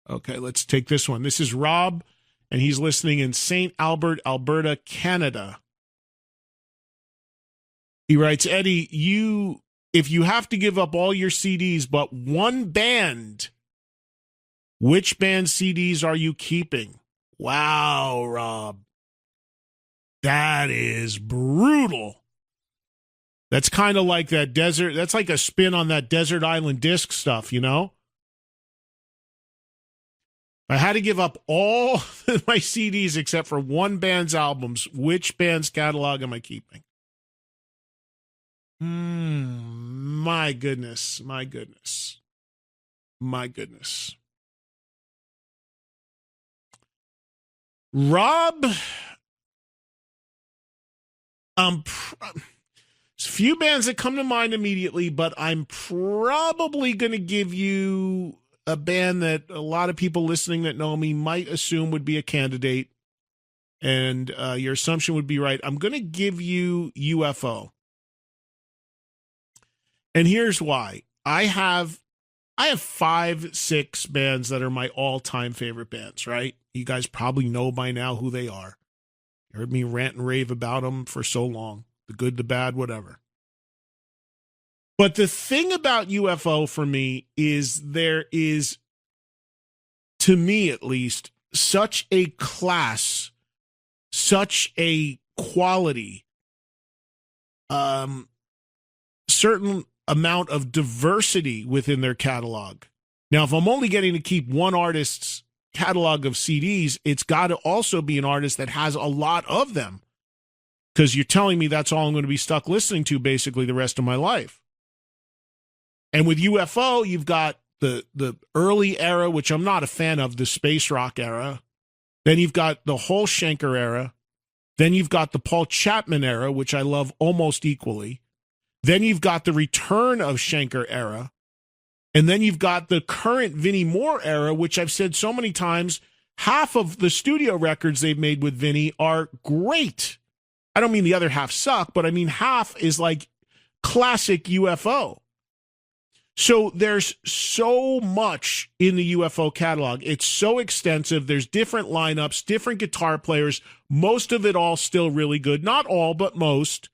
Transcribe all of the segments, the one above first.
Okay, let's take this one. This is Rob, and he's listening in St. Albert, Alberta, Canada. He writes, Eddie, if you have to give up all your CDs but one band, which band CDs are you keeping? Wow, Rob. That is brutal. That's kind of like that desert. That's like a spin on that Desert Island Disc stuff, you know? I had to give up all my CDs except for one band's albums. Which band's catalog am I keeping? My goodness. Rob, few bands that come to mind immediately, but I'm probably going to give you a band that a lot of people listening that know me might assume would be a candidate, and your assumption would be right. I'm going to give you UFO. And here's why. I have 5-6 bands that are my all-time favorite bands, right? You guys probably know by now who they are. You heard me rant and rave about them for so long. The good, the bad, whatever. But the thing about UFO for me is there is, to me at least, such a class, such a quality, certain amount of diversity within their catalog. Now, if I'm only getting to keep one artist's catalog of CDs, it's got to also be an artist that has a lot of them, because you're telling me that's all I'm going to be stuck listening to basically the rest of my life. And with UFO, you've got the early era, which I'm not a fan of, the space rock era. Then you've got the whole Schenker era. Then you've got the Paul Chapman era, which I love almost equally. Then you've got the return of Schenker era. And then you've got the current Vinnie Moore era, which I've said so many times, half of the studio records they've made with Vinnie are great. I don't mean the other half suck, but I mean half is like classic UFO. So there's so much in the UFO catalog. It's so extensive. There's different lineups, different guitar players, most of it all still really good. Not all, but most.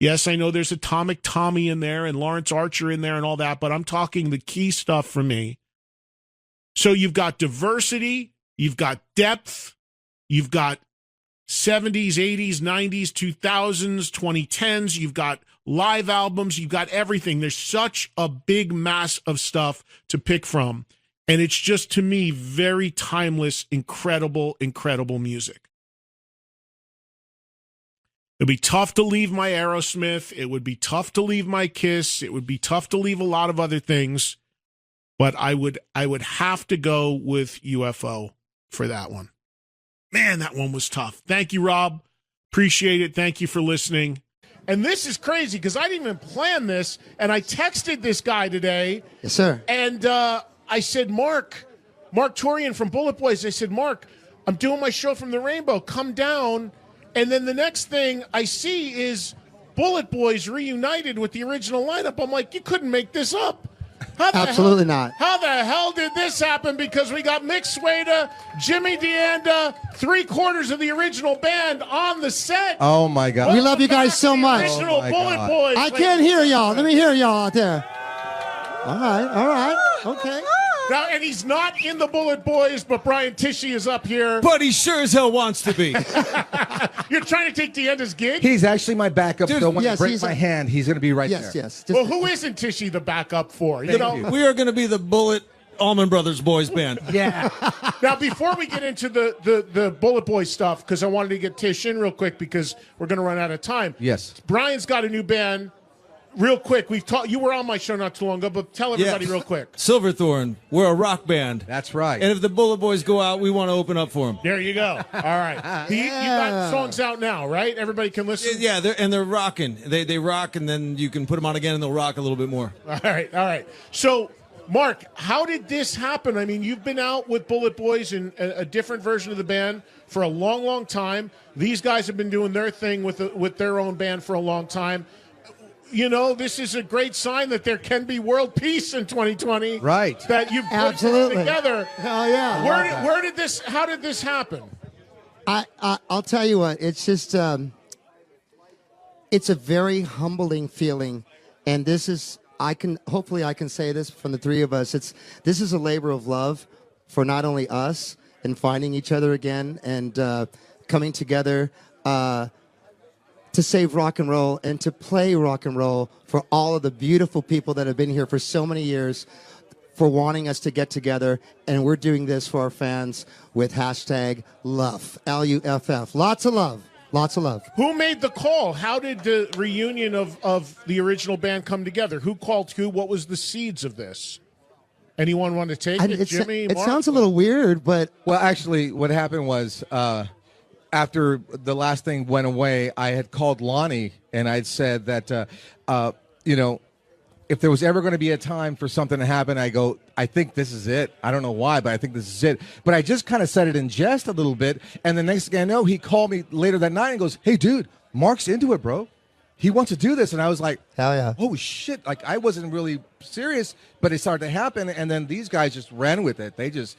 Yes, I know there's Atomic Tommy in there and Lawrence Archer in there and all that, but I'm talking the key stuff for me. So you've got diversity, you've got depth, you've got 70s, 80s, 90s, 2000s, 2010s, you've got live albums, you've got everything. There's such a big mass of stuff to pick from. And it's just, to me, very timeless, incredible, incredible music. It'd be tough to leave my Aerosmith. It would be tough to leave my Kiss. It would be tough to leave a lot of other things. But I would have to go with UFO for that one. Man, that one was tough. Thank you, Rob. Appreciate it. Thank you for listening. And this is crazy because I didn't even plan this. And I texted this guy today. Yes, sir. And I said, Mark Torian from Bulletboys. I said, Mark, I'm doing my show from the Rainbow. Come down. And then the next thing I see is Bulletboys reunited with the original lineup. I'm like, you couldn't make this up. Absolutely not. How the hell did this happen? Because we got Mick Sueda, Jimmy DeAnda, 3/4 of the original band on the set. Oh, my God. We love you guys so much. Original Bulletboys. I can't hear y'all. Let me hear y'all out there. All right. Okay. Now, and he's not in the Bulletboys, but Brian Tichy is up here. But he sure as hell wants to be. You're trying to take DeAnda's gig? He's actually my backup, so when I break my hand, he's going to be right there. Yes. Well, who isn't Tichy the backup for? We are going to be the Bullet Allman Brothers boys band. Yeah. Now, before we get into the Bullet Boy stuff, because I wanted to get Tish in real quick because we're going to run out of time. Yes. Brian's got a new band. Real quick, you were on my show not too long ago, but tell everybody real quick. Silverthorn, we're a rock band. That's right. And if the Bullet Boys go out, we want to open up for them. There you go. All right. You got songs out now, right? Everybody can listen? Yeah, they're rocking. They rock, and then you can put them on again, and they'll rock a little bit more. All right. So, Mark, how did this happen? I mean, you've been out with Bullet Boys in a different version of the band for a long, long time. These guys have been doing their thing with their own band for a long time. this is a great sign that there can be world peace in 2020. Right. That you've put Absolutely. this together. Hell yeah. How did this happen? I'll tell you what. It's just it's a very humbling feeling, and this is hopefully I can say this from the three of us. This is a labor of love for not only us and finding each other again and coming together to save rock and roll and to play rock and roll for all of the beautiful people that have been here for so many years, for wanting us to get together. And we're doing this for our fans with hashtag LUFF, LUFF. Lots of love. Lots of love. Who made the call? How did the reunion of the original band come together? Who called who? What was the seeds of this? Anyone want to take it? Jimmy, it Mark? sounds a little weird, but... Well, actually, what happened was after the last thing went away, I had called Lonnie, and I'd said that, if there was ever going to be a time for something to happen, I think this is it. I don't know why, but I think this is it. But I just kind of said it in jest a little bit, and the next thing I know, he called me later that night and goes, "Hey, dude, Mark's into it, bro. He wants to do this." And I was like, hell yeah. Oh, shit. Like, I wasn't really serious, but it started to happen, and then these guys just ran with it. They just,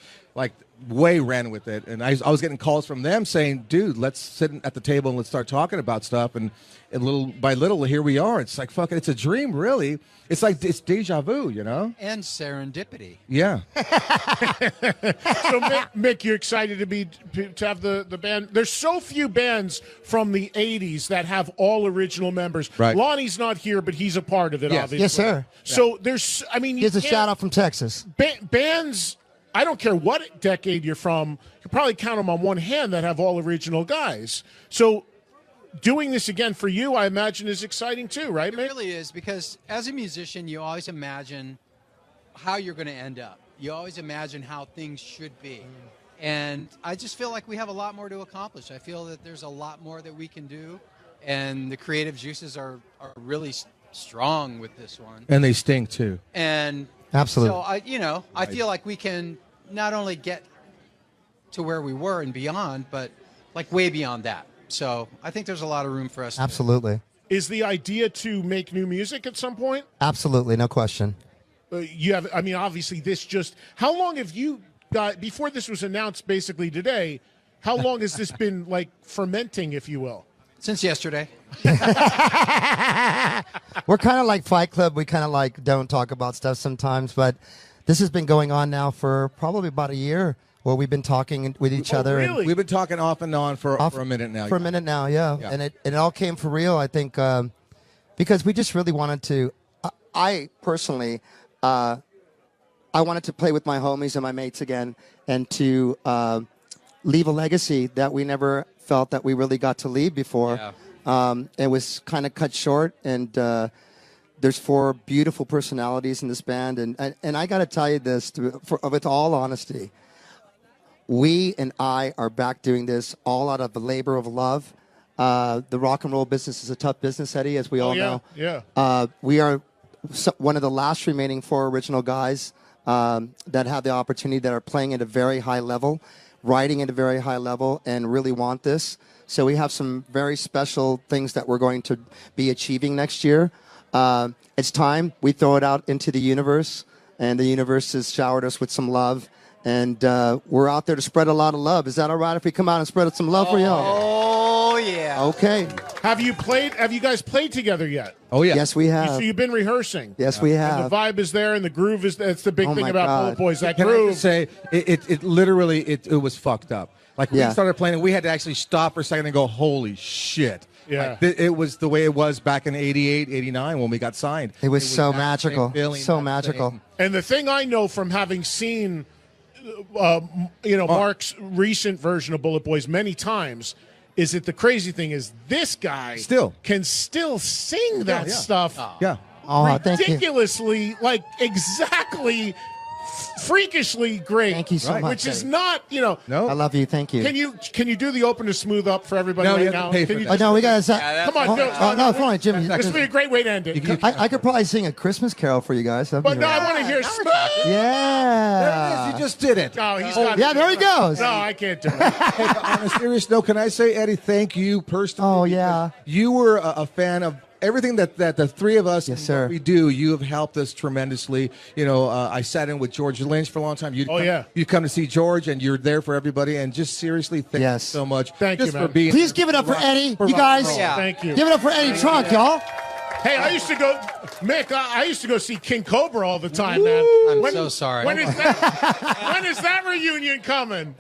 way ran with it. And I was getting calls from them saying, "Dude, let's sit at the table and let's start talking about stuff." And little by little, here we are. It's like, fucking, it's a dream, really. It's like, it's deja vu, And serendipity. Yeah. So, Mick, you're excited to have the band. There's so few bands from the 80s that have all original members. Right. Lonnie's not here, but he's a part of it, Yes. obviously. Yes, sir. So there's, Here's a shout out from Texas. Bands, I don't care what decade you're from, you probably count them on one hand that have all original guys. So doing this again for you, I imagine, is exciting too, right, It Mick? really is, because as a musician, you always imagine how you're going to end up. You always imagine how things should be. And I just feel like we have a lot more to accomplish. I feel that there's a lot more that we can do, and the creative juices are really strong with this one. And they stink, too. And Absolutely. so I feel like we can not only get to where we were and beyond, but way beyond that. So I think there's a lot of room for us. Absolutely. Is the idea to make new music at some point? Absolutely. No question. Obviously how long have you got, before this was announced basically today, how long has this been fermenting, if you will? Since yesterday. We're kind of like Fight Club. We kind of don't talk about stuff sometimes, but this has been going on now for probably about a year, where we've been talking with each other. Really? And We've been talking off and on for a minute now. For a minute now, yeah. Yeah. And it all came for real, I think, because we just really wanted to. I personally, I wanted to play with my homies and my mates again, and to leave a legacy that we never felt that we really got to leave before. Yeah. It was kind of cut short, and there's 4 beautiful personalities in this band, and I got to tell you this, with all honesty. We and I are back doing this all out of the labor of love. The rock and roll business is a tough business, Eddie, as we all know. Yeah. We are one of the last remaining 4 original guys that have the opportunity, that are playing at a very high level, writing at a very high level, and really want this. So we have some very special things that we're going to be achieving next year. It's time we throw it out into the universe, and the universe has showered us with some love. And we're out there to spread a lot of love. Is that all right if we come out and spread some love for y'all? Oh, yeah. Okay. Have you guys played together yet? Oh, yeah. Yes, we have. So you've been rehearsing? Yes, we have. And the vibe is there, and the groove is. That's the big Oh thing my about God. Bulletboys. That Can I groove. just say, it literally, it was fucked up. We Yeah. started playing, and we had to actually stop for a second and go, holy shit. Yeah. It was the way it was back in 88, 89 when we got signed. It was so that magical. same feeling, So that magical. same- And the thing I know from having seen, Mark's recent version of Bulletboys many times, is that the crazy thing is this guy can still sing that stuff. Yeah. Oh, thank you. Ridiculously, exactly, freakishly great. Thank you so much. Which is Eddie. not, No. I love you. Thank you. Can you do the open to smooth up for everybody No, right you have to now? pay Can for you that. Oh, no, we got to. Come on, no, it's fine, Jimmy. This would be a great way to end it. I could probably sing a Christmas carol for you guys. That'd But be no, great. I want to hear. Yeah. There it is. You just did it. No, he's not. Yeah, there he goes. No, I can't do it. Hey, on a serious note, can I say, Eddie, thank you personally? Oh, yeah. You were a fan of everything that the three of us Yes, and sir. what we do, you have helped us tremendously. You know, I sat in with George Lynch for a long time. You come to see George, and you're there for everybody. And just seriously, thank you so much. Thank you, just man. for being. Please give it up for Eddie, you guys. Thank you. Give it up for Eddie Trunk, y'all. Hey, I used to go, Mick. I used to go see King Cobra all the time, man. I'm so sorry. When is that reunion coming?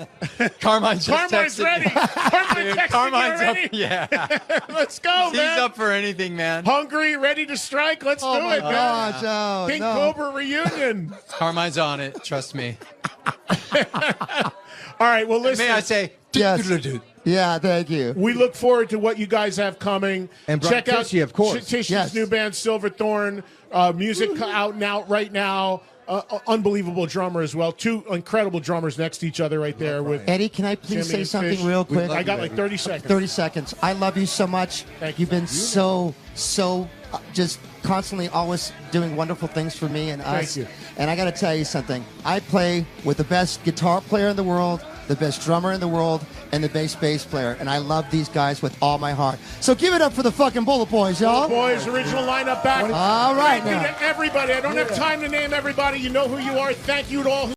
Carmine's just Carmine's texted ready. me. Carmine's texting Carmine's you up. already. Yeah. Let's go, He's man. up for anything, man. Hungry, ready to strike. Let's do my it, man. gosh, oh, King no. Cobra reunion. Carmine's on it. Trust me. All right. Well, listen. May I say? Yes. Yeah, thank you. We look forward to what you guys have coming. And Brian check out Tichy, of course. Tishy's Yes. new band, Silverthorn. Music out and out right now. Unbelievable drummer as well. Two incredible drummers next to each other right there. With Eddie, can I please Jimmy say and something Fish. real quick? I got like 30 seconds. 30 seconds. I love you so much. Thank you. You've been so just constantly always doing wonderful things for me and us. you. And I got to tell you something. I play with the best guitar player in the world, the best drummer in the world, and the bass player. And I love these guys with all my heart. So give it up for the fucking Bulletboys, y'all. Boys, original lineup back. All right Thank you now. to everybody. I don't have time to name everybody. You know who you are. Thank you to all who